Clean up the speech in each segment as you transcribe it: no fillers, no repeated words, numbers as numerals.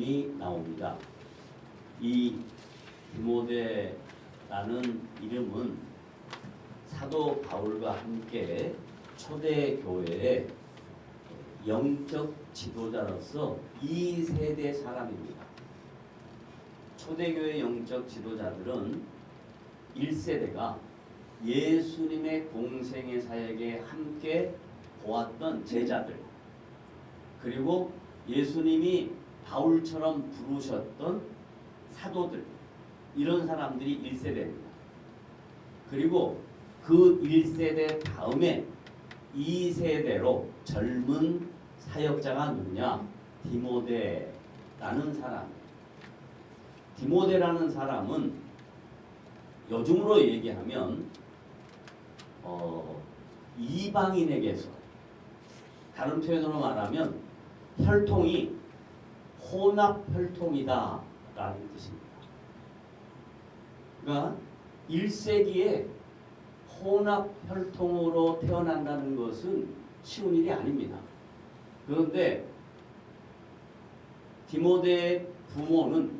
이름이 나옵니다. 이 디모데라는 이름은 사도 바울과 함께 초대교회의 영적 지도자로서 2세대 사람입니다. 초대교회 영적 지도자들은 1세대가 예수님의 공생의 사역에 함께 보았던 제자들, 그리고 예수님이 바울처럼 부르셨던 사도들, 이런 사람들이 1세대입니다. 그리고 그 1세대 다음에 2세대로 젊은 사역자가 누구냐? 디모데라는 사람. 디모데라는 사람은 요즘으로 얘기하면 이방인에게서, 다른 표현으로 말하면 혈통이 혼합 혈통이다 라는 뜻입니다. 그러니까 1세기에 혼합 혈통으로 태어난다는 것은 쉬운 일이 아닙니다. 그런데 디모데의 부모는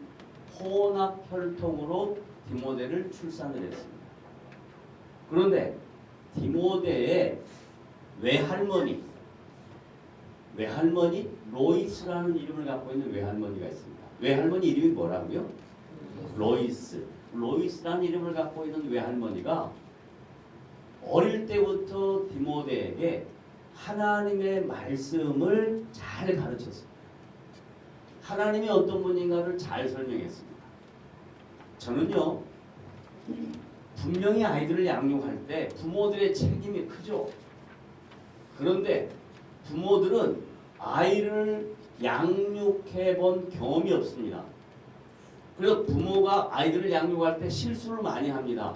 혼합 혈통으로 디모데를 출산을 했습니다. 그런데 디모데의 외할머니 로이스라는 이름을 갖고 있는 외할머니가 있습니다. 외할머니 이름이 뭐라고요? 로이스라는 이름을 갖고 있는 외할머니가 어릴 때부터 디모데에게 하나님의 말씀을 잘 가르쳤습니다. 하나님이 어떤 분인가를 잘 설명했습니다. 저는요, 분명히 아이들을 양육할 때 부모들의 책임이 크죠. 그런데 부모들은 아이를 양육해 본 경험이 없습니다. 그래서 부모가 아이들을 양육할 때 실수를 많이 합니다.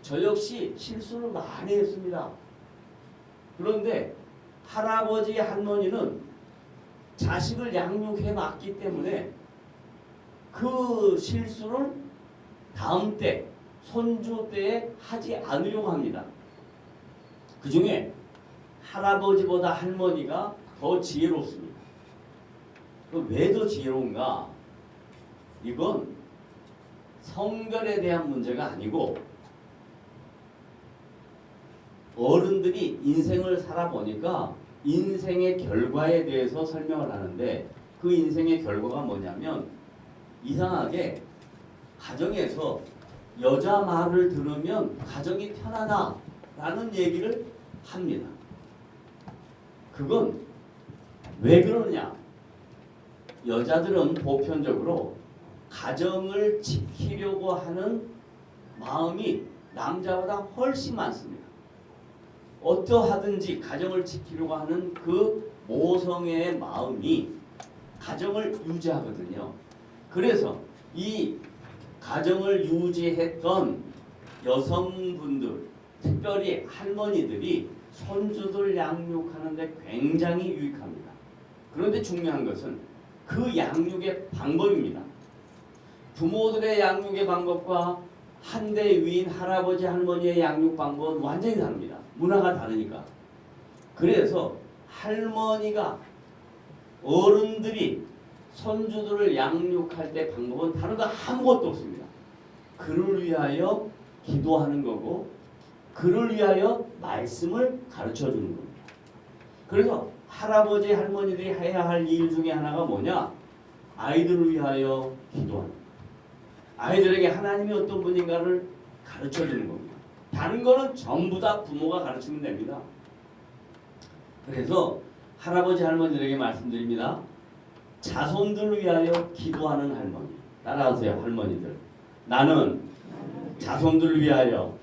저 역시 실수를 많이 했습니다. 그런데 할아버지 할머니는 자식을 양육해 왔기 때문에 그 실수를 다음 때, 손주 때에 하지 않으려고 합니다. 그 중에 할아버지보다 할머니가 더 지혜롭습니다. 왜 더 지혜로운가? 이건 성별에 대한 문제가 아니고 어른들이 인생을 살아보니까 인생의 결과에 대해서 설명을 하는데, 그 인생의 결과가 뭐냐면 이상하게 가정에서 여자 말을 들으면 가정이 편하다라는 얘기를 합니다. 그건 왜 그러냐? 여자들은 보편적으로 가정을 지키려고 하는 마음이 남자보다 훨씬 많습니다. 어떠하든지 가정을 지키려고 하는 그 모성애의 마음이 가정을 유지하거든요. 그래서 이 가정을 유지했던 여성분들, 특별히 할머니들이 손주들 양육하는데 굉장히 유익합니다. 그런데 중요한 것은 그 양육의 방법입니다. 부모들의 양육의 방법과 한대 위인 할아버지 할머니의 양육 방법은 완전히 다릅니다. 문화가 다르니까. 그래서 할머니가, 어른들이 손주들을 양육할 때 방법은 다른 거 아무것도 없습니다. 그를 위하여 기도하는 거고, 그를 위하여 말씀을 가르쳐 주는 겁니다. 그래서 할아버지 할머니들이 해야 할 일 중에 하나가 뭐냐? 아이들을 위하여 기도하는 겁니다. 아이들에게 하나님이 어떤 분인가를 가르쳐 주는 겁니다. 다른 거는 전부 다 부모가 가르치면 됩니다. 그래서 할아버지 할머니들에게 말씀드립니다. 자손들을 위하여 기도하는 할머니. 따라하세요, 할머니들. 나는 자손들을 위하여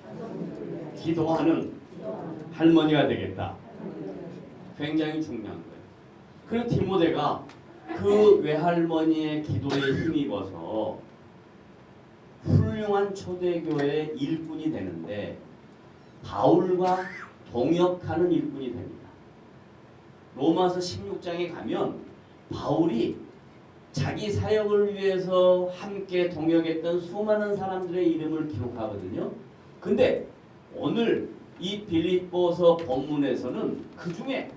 기도하는 할머니가 되겠다. 굉장히 중요한 거예요. 그래서 디모데가 그 외할머니의 기도에 힘입어서 훌륭한 초대교회의 일꾼이 되는데 바울과 동역하는 일꾼이 됩니다. 로마서 16장에 가면 바울이 자기 사역을 위해서 함께 동역했던 수많은 사람들의 이름을 기록하거든요. 근데 오늘 이 빌립보서 본문에서는 그 중에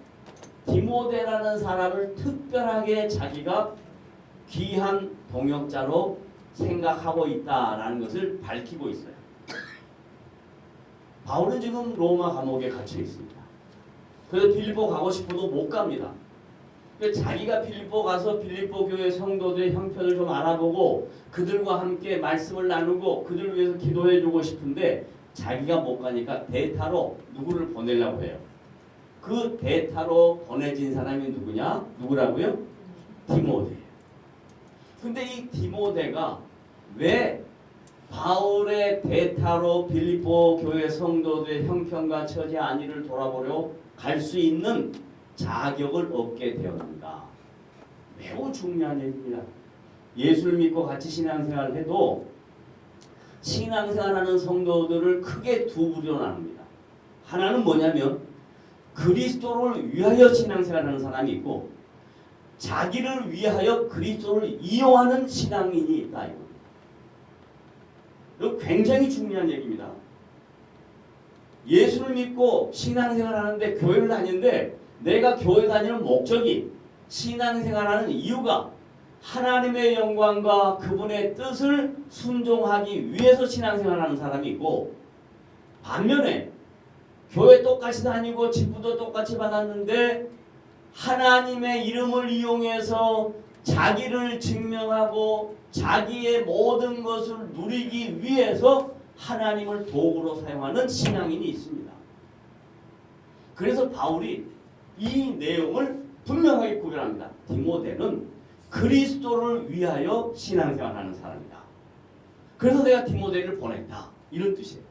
디모데라는 사람을 특별하게 자기가 귀한 동역자로 생각하고 있다라는 것을 밝히고 있어요. 바울은 지금 로마 감옥에 갇혀 있습니다. 그래서 빌립보 가고 싶어도 못 갑니다. 자기가 빌립보 가서 빌립보 교회 성도들의 형편을 좀 알아보고 그들과 함께 말씀을 나누고 그들을 위해서 기도해주고 싶은데 자기가 못 가니까 대타로 누구를 보내려고 해요. 그 대타로 보내진 사람이 누구냐? 누구라고요? 디모데예요. 근데 이 디모데가 왜 바울의 대타로 빌립보 교회 성도들의 형편과 처지 안위를 돌아보려 갈 수 있는 자격을 얻게 되었는가? 매우 중요한 얘기입니다. 예수를 믿고 같이 신앙생활을 해도 신앙생활하는 성도들을 크게 두 부류로 나눕니다. 하나는 뭐냐면 그리스도를 위하여 신앙생활하는 사람이 있고 자기를 위하여 그리스도를 이용하는 신앙인이 있다 이겁니다. 이거 굉장히 중요한 얘기입니다. 예수를 믿고 신앙생활을 하는데 교회를 다니는데 내가 교회 다니는 목적이 신앙생활하는 이유가 하나님의 영광과 그분의 뜻을 순종하기 위해서 신앙생활하는 사람이 있고 반면에 교회 똑같이 다니고 직분도 똑같이 받았는데 하나님의 이름을 이용해서 자기를 증명하고 자기의 모든 것을 누리기 위해서 하나님을 도구로 사용하는 신앙인이 있습니다. 그래서 바울이 이 내용을 분명하게 구별합니다. 디모데는 그리스도를 위하여 신앙생활하는 사람이다. 그래서 내가 디모데를 보냈다. 이런 뜻이에요.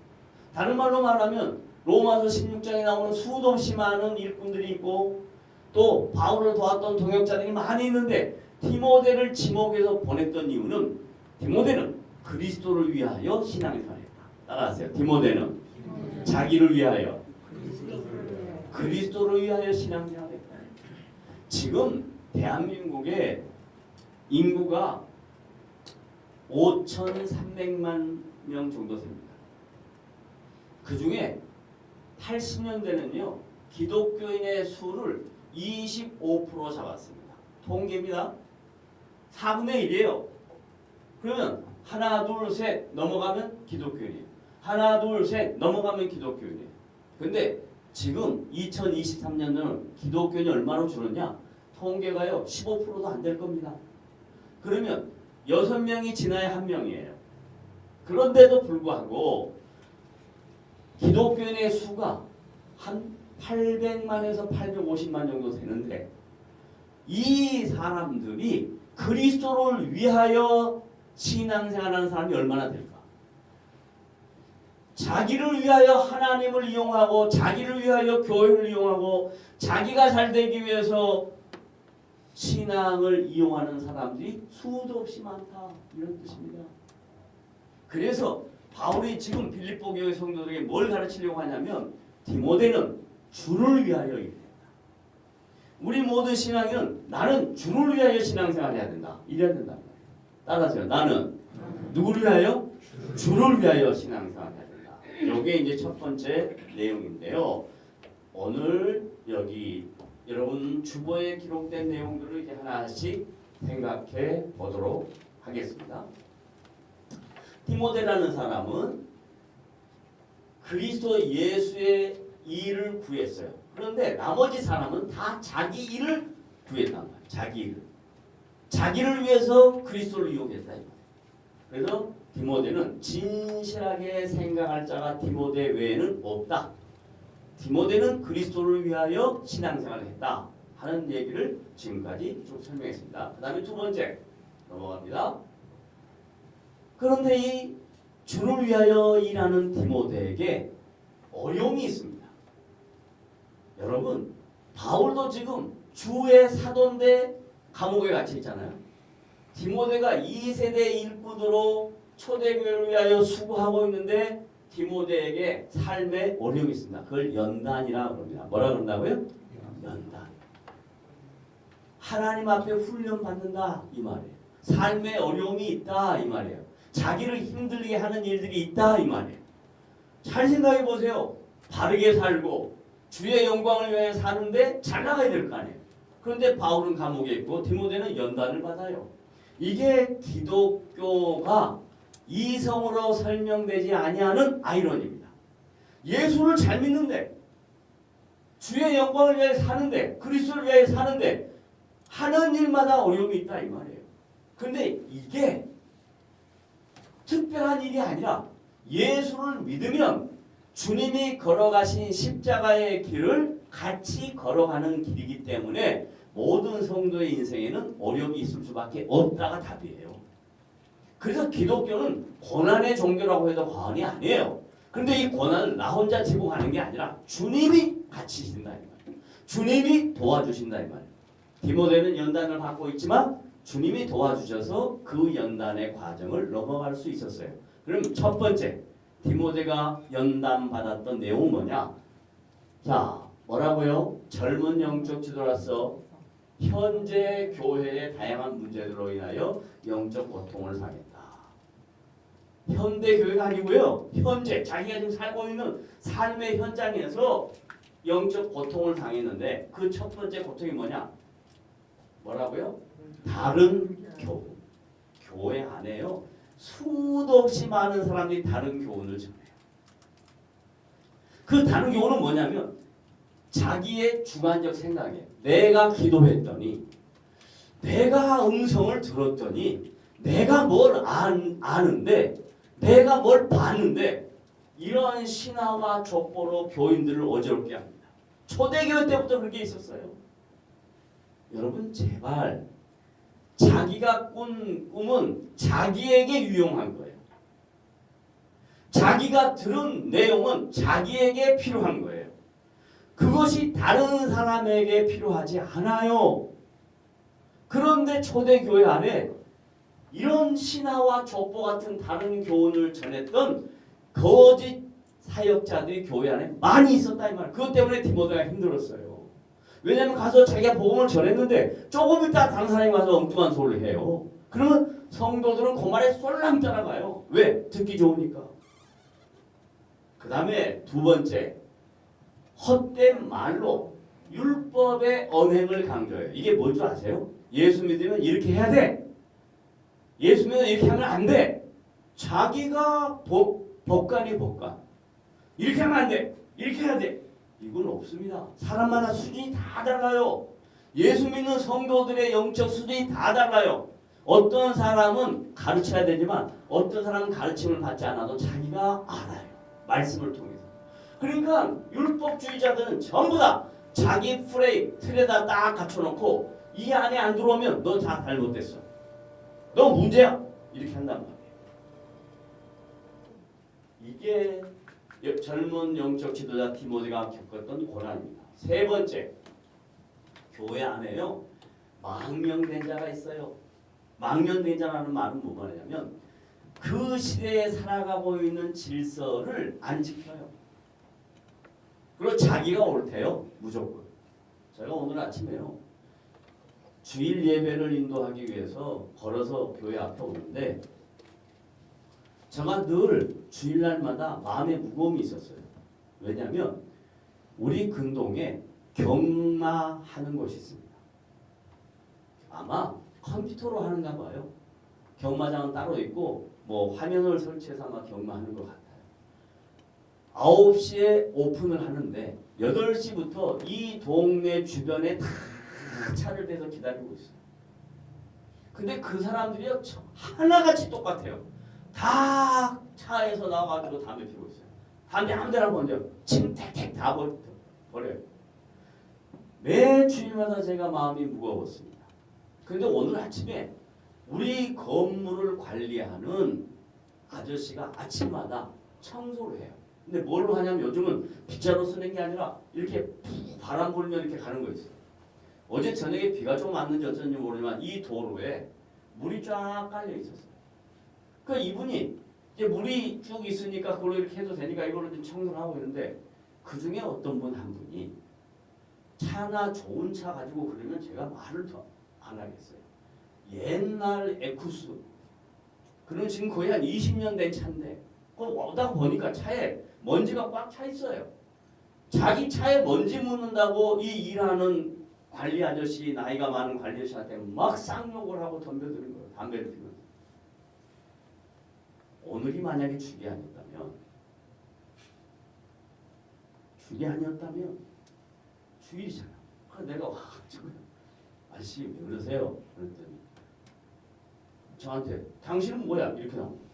다른 말로 말하면 로마서 16장에 나오는 수도 없이 많은 일꾼들이 있고 또 바울을 도왔던 동역자들이 많이 있는데 디모데를 지목해서 보냈던 이유는 디모데는 그리스도를 위하여 신앙생활했다. 따라하세요. 디모데는 자기를 위하여 그리스도를 위하여 신앙생활했다. 지금 대한민국의 인구가 5,300만 명 정도 됩니다. 그 중에 80년대는요 기독교인의 수를 25% 잡았습니다. 통계입니다. 4분의 1이에요. 그러면 하나 둘 셋 넘어가면 기독교인이에요. 하나 둘 셋 넘어가면 기독교인이에요. 근데 지금 2023년은 기독교인이 얼마로 줄었냐? 통계가요 15%도 안 될 겁니다. 그러면 6명이 지나야 1명이에요. 그런데도 불구하고 기독교인의 수가 한 800만에서 850만 정도 되는데 이 사람들이 그리스도를 위하여 신앙생활하는 사람이 얼마나 될까? 자기를 위하여 하나님을 이용하고 자기를 위하여 교회를 이용하고 자기가 잘 되기 위해서 신앙을 이용하는 사람들이 수도 없이 많다. 이런 뜻입니다. 그래서 바울이 지금 빌립보 교회 성도들에게 뭘 가르치려고 하냐면 디모데는 주를 위하여 일해야 된다. 우리 모든 신앙인은 나는 주를 위하여 신앙생활해야 된다. 이래야 된다. 따라하세요. 나는 누구를 위하여? 주를 위하여 신앙생활해야 된다. 이게 이제 첫 번째 내용인데요. 오늘 여기 여러분 주보에 기록된 내용들을 이제 하나씩 생각해 보도록 하겠습니다. 디모데라는 사람은 그리스도 예수의 일을 구했어요. 그런데 나머지 사람은 다 자기 일을 구했단 말이에요. 자기 일을. 자기를 위해서 그리스도를 이용했다. 그래서 디모데는 진실하게 생각할 자가 디모데 외에는 없다. 디모데는 그리스도를 위하여 신앙생활을 했다 하는 얘기를 지금까지 쭉 설명했습니다. 그 다음에 두 번째 넘어갑니다. 그런데 이 주를 위하여 일하는 디모데에게 어려움이 있습니다. 여러분 바울도 지금 주의 사도인데 감옥에 갇혀 있잖아요. 디모데가 2세대 일꾼으로 초대교회를 위하여 수고하고 있는데 디모데에게 삶에 어려움이 있습니다. 그걸 연단이라고 합니다. 뭐라 그런다고요? 연단. 하나님 앞에 훈련 받는다 이 말이에요. 삶에 어려움이 있다 이 말이에요. 자기를 힘들게 하는 일들이 있다 이 말이에요. 잘 생각해 보세요. 바르게 살고 주의 영광을 위해 사는데 잘 나가야 될 거 아니에요. 그런데 바울은 감옥에 있고 디모데는 연단을 받아요. 이게 기독교가 이성으로 설명되지 아니하는 아이러니입니다. 예수를 잘 믿는데 주의 영광을 위해 사는데 그리스도를 위해 사는데 하는 일마다 어려움이 있다 이 말이에요. 근데 이게 특별한 일이 아니라 예수를 믿으면 주님이 걸어가신 십자가의 길을 같이 걸어가는 길이기 때문에 모든 성도의 인생에는 어려움이 있을 수밖에 없다가 답이에요. 그래서 기독교는 고난의 종교라고 해도 과언이 아니에요. 그런데 이 고난을 나 혼자 지고 가는 게 아니라 주님이 같이 신다 이 말이에요. 주님이 도와주신다 이 말이에요. 디모데는 연단을 받고 있지만 주님이 도와주셔서 그 연단의 과정을 넘어갈 수 있었어요. 그럼 첫 번째 디모데가 연단 받았던 내용은 뭐냐? 자, 뭐라고요? 젊은 영적 지도로서 현재 교회의 다양한 문제들로 인하여 영적 고통을 당했다. 현대 교회가 아니고요. 현재 자기가 지금 살고 있는 삶의 현장에서 영적 고통을 당했는데 그 첫 번째 고통이 뭐냐? 뭐라고요? 다른 교회 안에요. 수도 없이 많은 사람들이 다른 교훈을 전해요. 그 다른 교훈은 뭐냐면 자기의 주관적 생각에 내가 기도했더니 내가 음성을 들었더니 내가 뭘 아는데 내가 뭘 봤는데 이런 신화와 족보로 교인들을 어지럽게 합니다. 초대교회 때부터 그렇게 있었어요. 여러분 제발 자기가 꾼 꿈은 자기에게 유용한 거예요. 자기가 들은 내용은 자기에게 필요한 거예요. 그것이 다른 사람에게 필요하지 않아요. 그런데 초대교회 안에 이런 신화와 족보 같은 다른 교훈을 전했던 거짓 사역자들이 교회 안에 많이 있었다 이 말. 그것 때문에 디모데가 힘들었어요. 왜냐하면 가서 자기가 복음을 전했는데 조금 있다 다른 사람이 와서 엉뚱한 소리를 해요. 그러면 성도들은 그 말에 쏠랑 따라가요. 왜? 듣기 좋으니까. 그 다음에 두 번째 헛된 말로 율법의 언행을 강조해요. 이게 뭔 줄 아세요? 예수 믿으면 이렇게 해야 돼. 예수 믿으면 이렇게 하면 안 돼. 자기가 법관이 법관. 이렇게 하면 안 돼. 이렇게 해야 돼. 이건 없습니다. 사람마다 수준이 다 달라요. 예수 믿는 성도들의 영적 수준이 다 달라요. 어떤 사람은 가르쳐야 되지만 어떤 사람은 가르침을 받지 않아도 자기가 알아요. 말씀을 통해서. 그러니까 율법주의자들은 전부 다 자기 틀에다 딱 갖춰놓고 이 안에 안 들어오면 너 다 잘못됐어. 너 문제야. 이렇게 한단 말이에요. 이게 젊은 영적 지도자 디모데가 겪었던 고난입니다. 세 번째, 교회 안에요. 망명된 자가 있어요. 망명된 자라는 말은 뭐가 말이냐면 그 시대에 살아가고 있는 질서를 안 지켜요. 그리고 자기가 옳대요. 무조건. 제가 오늘 아침에요. 주일 예배를 인도하기 위해서 걸어서 교회 앞에 오는데 제가 늘 주일날마다 마음에 무거움이 있었어요. 왜냐하면 우리 근동에 경마하는 곳이 있습니다. 아마 컴퓨터로 하는가 봐요. 경마장은 따로 있고 뭐 화면을 설치해서 아마 경마하는 것 같아요. 9시에 오픈을 하는데 8시부터 이 동네 주변에 다 차를 대서 기다리고 있어요. 근데 그 사람들이요 하나같이 똑같아요. 다 차에서 나와가지고 담배 피우고 있어요. 담배 아무데나 먼저 침 택택 다 버려요. 매 주일마다 제가 마음이 무거웠습니다. 근데 오늘 아침에 우리 건물을 관리하는 아저씨가 아침마다 청소를 해요. 근데 뭘로 하냐면 요즘은 빗자루 쓰는 게 아니라 이렇게 바람 불면 이렇게 가는 거 있어요. 어제 저녁에 비가 좀 왔는지 어쩐지 모르지만 이 도로에 물이 쫙 깔려 있었어요. 그 이분이 이제 물이 쭉 있으니까 그걸로 이렇게 해도 되니까 이걸로 좀 청소를 하고 있는데 그 중에 어떤 분 한 분이 차나 좋은 차 가지고 그러면 제가 말을 더 안 하겠어요. 옛날 에쿠스. 그럼 지금 거의 한 20년 된 차인데 그걸 오다 보니까 차에 먼지가 꽉 차 있어요. 자기 차에 먼지 묻는다고 이 일하는 관리 아저씨, 나이가 많은 관리 아저씨한테 막 쌍욕을 하고 덤벼드는 거예요. 담배를 피면서. 오늘이 만약에 주기 아니었다면 주일이잖아. 그래서 내가 와가지고 아저씨 왜 그러세요? 그랬더니 저한테 당신은 뭐야? 이렇게 나옵니다.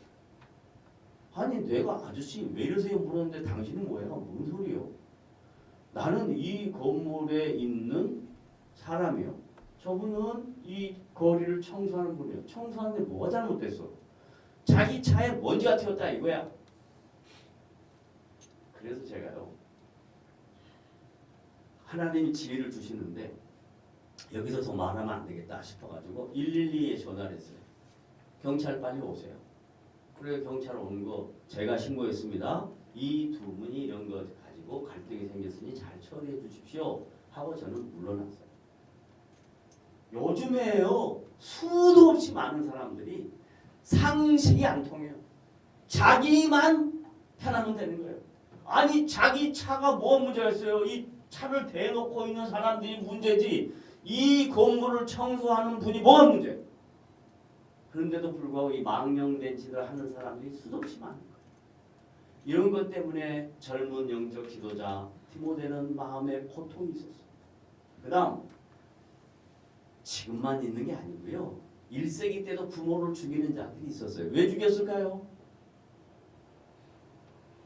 아니 내가 아저씨 왜 이러세요? 물었는데 당신은 뭐야? 무슨 소리요? 나는 이 건물에 있는 사람이요. 저분은 이 거리를 청소하는 분이요. 청소하는데 뭐가 잘못됐어? 자기 차에 먼지가 튀었다 이거야. 그래서 제가요. 하나님이 지혜를 주시는데 여기서 더 말하면 안 되겠다 싶어가지고 112에 전화를 했어요. 경찰 빨리 오세요. 그래 경찰 오는 거 제가 신고했습니다. 이 두 분이 이런 거 가지고 갈등이 생겼으니 잘 처리해 주십시오 하고 저는 물러났어요. 요즘에요 수도 없이 많은 사람들이 상식이 안 통해요. 자기만 편하면 되는 거예요. 아니 자기 차가 뭐 문제가 있어요. 이 차를 대놓고 있는 사람들이 문제지 이 건물을 청소하는 분이 뭐가 문제예요. 그런데도 불구하고 이 망령된 짓을 하는 사람들이 수도 없이 많은 거예요. 이런 것 때문에 젊은 영적 지도자 디모데는 마음에 고통이 있었어요. 그 다음 지금만 있는 게 아니고요. 1세기 때도 부모를 죽이는 자들이 있었어요. 왜 죽였을까요?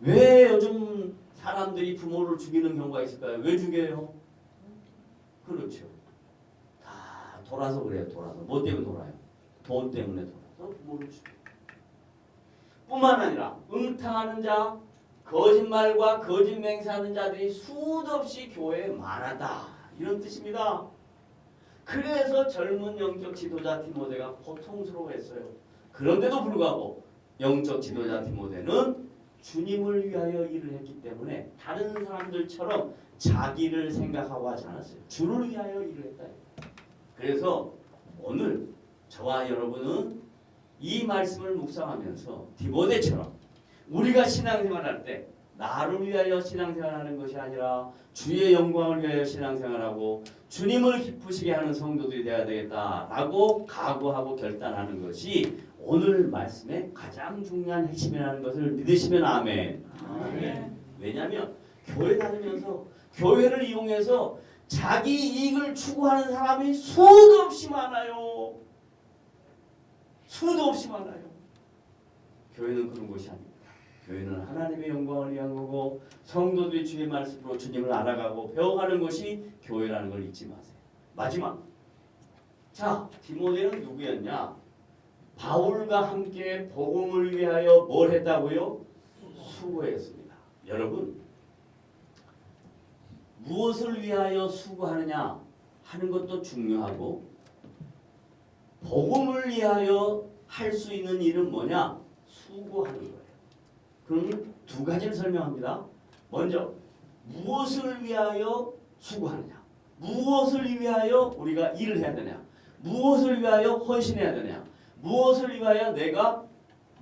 왜 요즘 사람들이 부모를 죽이는 경우가 있을까요? 왜 죽여요? 그렇죠. 다 돌아서 그래요. 돌아서. 뭐 때문에 돌아요? 돈 때문에 돌아서 부모를 죽여요. 뿐만 아니라 음탕하는 자, 거짓말과 거짓 맹세하는 자들이 수도 없이 교회에 많았다. 이런 뜻입니다. 그래서 젊은 영적 지도자 디모데가 고통스러워했어요. 그런데도 불구하고 영적 지도자 디모데는 주님을 위하여 일을 했기 때문에 다른 사람들처럼 자기를 생각하고 하지 않았어요. 주를 위하여 일을 했다. 그래서 오늘 저와 여러분은 이 말씀을 묵상하면서 디모데처럼 우리가 신앙생활할 때 나를 위하여 신앙생활하는 것이 아니라 주의 영광을 위하여 신앙생활하고 주님을 기쁘시게 하는 성도들이 되어야 되겠다라고 각오하고 결단하는 것이 오늘 말씀의 가장 중요한 핵심이라는 것을 믿으시면 아멘. 아멘. 왜냐하면 교회 다니면서 교회를 이용해서 자기 이익을 추구하는 사람이 수도 없이 많아요. 수도 없이 많아요. 교회는 그런 것이 아닙니다. 교회는 하나님의 영광을 위한 거고 성도들이 주의 말씀으로 주님을 알아가고 배워가는 것이 교회라는 걸 잊지 마세요. 마지막. 자, 디모데는 누구였냐? 바울과 함께 복음을 위하여 뭘 했다고요? 수고했습니다. 여러분, 무엇을 위하여 수고하느냐 하는 것도 중요하고 복음을 위하여 할 수 있는 일은 뭐냐? 수고하는 거예요. 그럼 두 가지를 설명합니다. 먼저 무엇을 위하여 수고하느냐? 무엇을 위하여 우리가 일을 해야 되냐? 무엇을 위하여 헌신해야 되냐? 무엇을 위하여 내가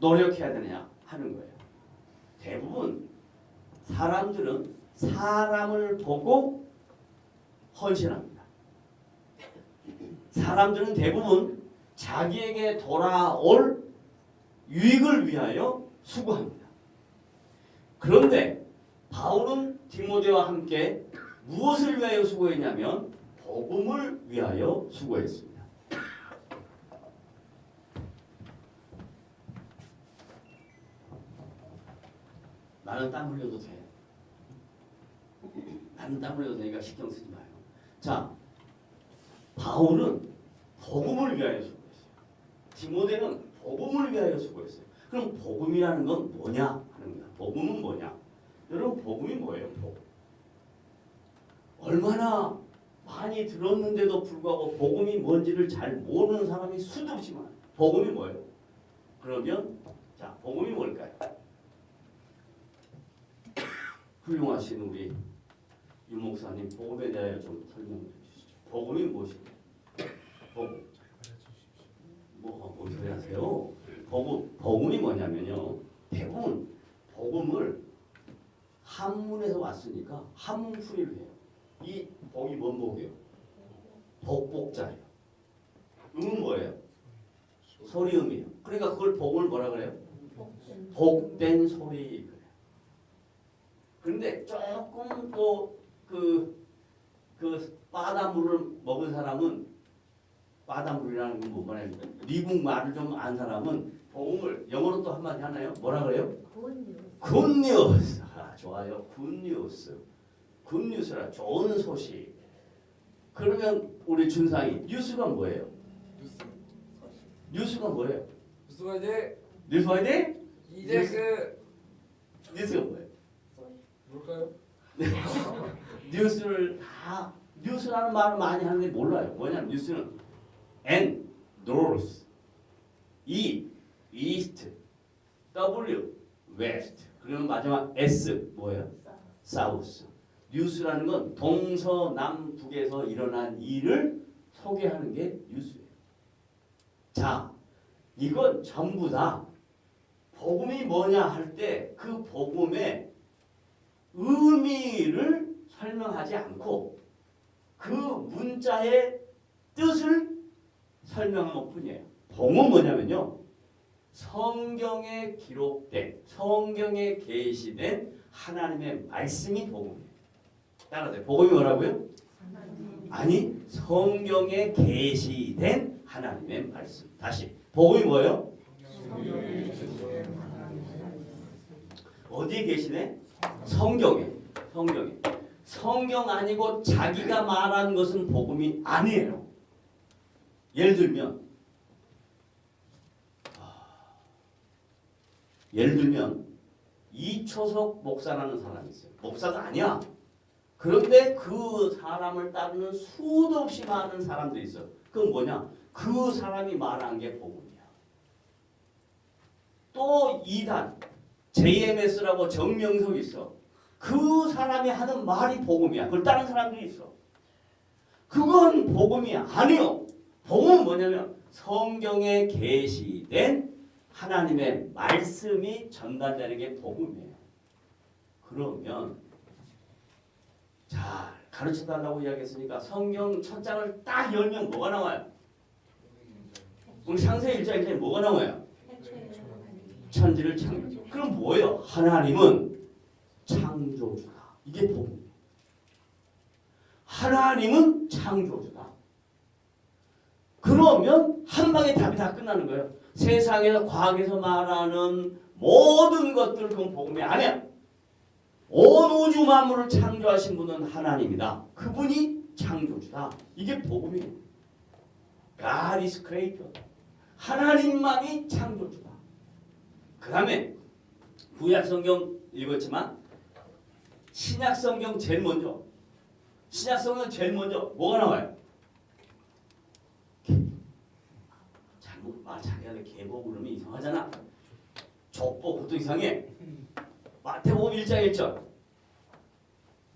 노력해야 되느냐 하는 거예요. 대부분 사람들은 사람을 보고 헌신합니다. 사람들은 대부분 자기에게 돌아올 유익을 위하여 수고합니다. 그런데 바울은 디모데와 함께 무엇을 위하여 수고했냐면 복음을 위하여 수고했습니다. 나는 땀 흘려도 돼. 나는 땀 흘려도 되니까 신경 쓰지 마요. 자, 바울은 복음을 위하여 수고했어요. 디모데는 복음을 위하여 수고했어요. 그럼 복음이라는 건 뭐냐 하는 거야. 복음은 뭐냐? 여러분 복음이 뭐예요? 복음. 얼마나 많이 들었는데도 불구하고 복음이 뭔지를 잘 모르는 사람이 수도 없이 많아요. 복음이 뭐예요? 그러면 자, 복음이 뭘까요? 훌륭하신 우리 유 목사님 복음에 대하여 좀 설명해 주시죠. 복음이 무엇입니까? 복음. 뭔 소리 하세요? 복음이 뭐냐면요. 대부분 복음을 한문에서 왔으니까 한문 풀이를 해요. 이 복이 뭔 복이에요? 복복자예요. 음은 뭐예요? 소리음이에요. 그러니까 그걸 복음을 뭐라 그래요? 복된 소리. 그런데 조금 또 그 바닷물을 먹은 사람은 바닷물이라는 건 뭐냐? 미국 말을 좀 안 사람은 복음을 영어로 또 한마디 하나요? 뭐라 그래요? 굿뉴스. 아, 좋아요. 굿뉴스. 굿뉴스라 좋은 소식. 그러면 우리 준상이 뉴스가 뭐예요? 뉴스가 뭐예요? 뉴스가 이제 뉴스가 이제 뉴스가 뭐예요? 뭘까요? 뉴스를 다 뉴스라는 말을 많이 하는데 몰라요. 뭐냐면 뉴스는 N north, E east, W west. 그러면 마지막 S 뭐예요? south. 뉴스라는 건 동서남북에서 일어난 일을 소개하는 게 뉴스예요. 자, 이건 전부 다 복음이 뭐냐 할 때 그 복음의 의미를 설명하지 않고 그 문자의 뜻을 설명한 것뿐이에요. 복음은 뭐냐면요. 성경에 기록된, 성경에 계시된 하나님의 말씀이 복음이에요. 따라하세요. 복음이 뭐라고요? 아니, 성경에 계시된 하나님의 말씀. 다시, 복음이 뭐예요? 어디에 계시네? 성경에. 성경에. 성경 아니고 자기가 말한 것은 복음이 아니에요. 예를 들면 이초석 목사라는 사람이 있어요. 목사도 아니야. 그런데 그 사람을 따르는 수도 없이 많은 사람들이 있어요. 그건 뭐냐? 그 사람이 말한 게 복음이야. 또 이단 JMS라고 정명석이 있어. 그 사람이 하는 말이 복음이야. 그걸 따르는 사람들이 있어. 그건 복음이 아니요. 복음은 뭐냐면 성경에 계시된 하나님의 말씀이 전달되는 게 복음이에요. 그러면 잘 가르쳐달라고 이야기했으니까 성경 첫 장을 딱 열면 뭐가 나와요? 우리 창세기 1장 1장에 뭐가 나와요? 천지를 창조. 그럼 뭐예요? 하나님은 창조주다. 이게 복음이에요. 하나님은 창조주다. 그러면 한 방에 답이 다 끝나는 거예요. 세상에서 과학에서 말하는 모든 것들 그건 복음이 아니야. 온 우주 만물을 창조하신 분은 하나님이다. 그분이 창조주다. 이게 복음이에요. God is creator. 하나님만이 창조주다. 그 다음에 구약 성경 읽었지만 신약 성경 제일 먼저 뭐가 나와요? 잘못 자기가 계보 그러면 이상하잖아. 족보 그것도 이상해. 마태복음 1장 1절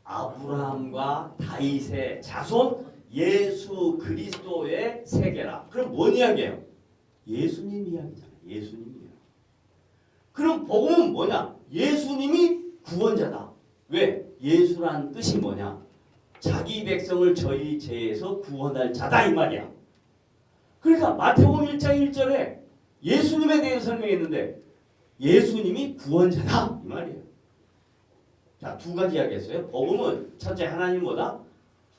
아브라함과 다윗의 자손 예수 그리스도의 세계라. 그럼 뭔 이야기예요? 예수님 이야기잖아. 예수님 이야기. 그럼 복음은 뭐냐? 예수님이 구원자다. 왜? 예수란 뜻이 뭐냐? 자기 백성을 저희 죄에서 구원할 자다 이 말이야. 그러니까 마태복음 1장 1절에 예수님에 대해서 설명했는데 예수님이 구원자다 이 말이에요. 자, 두 가지 이야기했어요. 복음은 첫째 하나님 뭐다?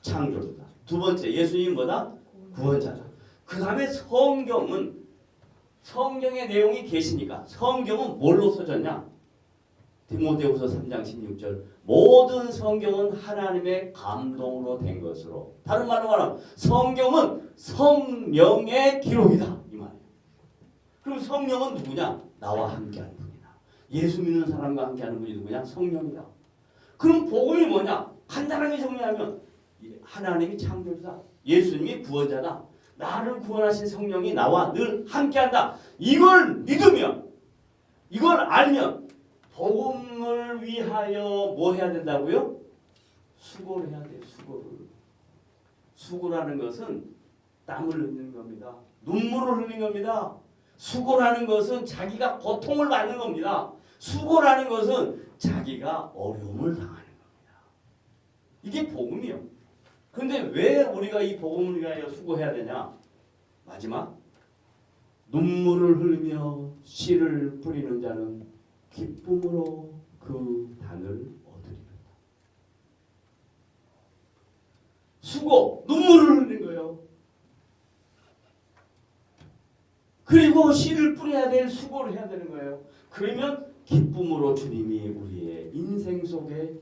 창조주다. 두 번째 예수님 뭐다? 구원자다. 그 다음에 성경은 성경의 내용이 계시니까 성경은 뭘로 써졌냐? 디모데후서 3장 16절 모든 성경은 하나님의 감동으로 된 것으로 다른 말로 말하면 성경은 성령의 기록이다 이 말이에요. 그럼 성령은 누구냐? 나와 함께하는 분이다. 예수 믿는 사람과 함께하는 분이 누구냐? 성령이다. 그럼 복음이 뭐냐? 간단하게 정리하면 하나님이 창조주다. 예수님이 구원자다. 나를 구원하신 성령이 나와 늘 함께한다. 이걸 믿으면 이걸 알면 복음을 위하여 뭐 해야 된다고요? 수고를 해야 돼요. 수고라는 것은 땀을 흘리는 겁니다. 눈물을 흘리는 겁니다. 수고라는 것은 자기가 고통을 받는 겁니다. 수고라는 것은 자기가 어려움을 당하는 겁니다. 이게 복음이요. 근데 왜 우리가 이 복음을 위하여 수고해야 되냐? 마지막 눈물을 흘리며 씨를 뿌리는 자는 기쁨으로 그 단을 얻으리로다. 수고, 눈물을 흘린 거예요. 그리고 씨를 뿌려야 될 수고를 해야 되는 거예요. 그러면 기쁨으로 주님이 우리의 인생 속에